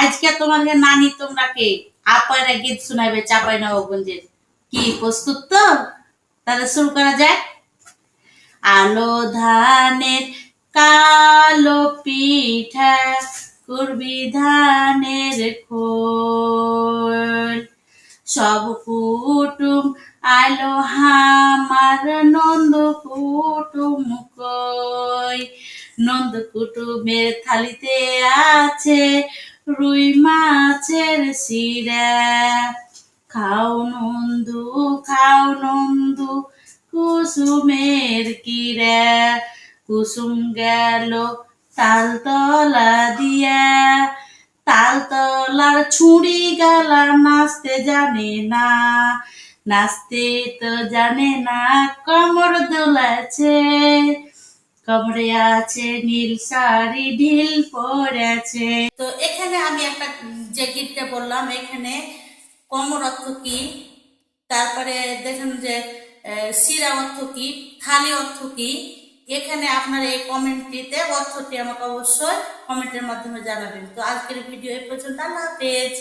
আজকে তোমাদের নানি তোমরাকে আপারা গীত শোনাবে চাঁপাইনবাবগঞ্জের। কি প্রস্তুত তো? তাহলে শুরু করা যাক। আলো ধানের কালো পিঠা, করবি ধানের খোল, সব কুটুম আলো হামার নন্দ কুটুম কই, নন্দ কুটুমের থালিতে আছে রুই মাছের শিরা, খাও নন্দু কুসুমের কিরা, কুসুম গেল তালতলা দিয়া, তালতলার ছুঁড়ি গালা নাচতে জানে না, নাচতে তো জানে না, কমর দোলাছে, কমরে আছে নীল শাড়ি ঢিল পরেছে। তো এখানে আমি একটা যে গীতটা বললাম, এখানে কমর অর্থ কি, তারপরে দেখেন যে শিরা অর্থ কি, থালি অর্থ কি, এখানে আপনার এই কমেন্টটিতে অর্থটি আমাকে অবশ্যই কমেন্টের মাধ্যমে জানাবেন। তো আজকের ভিডিও এই পর্যন্ত, আল্লাহ হাফেজ।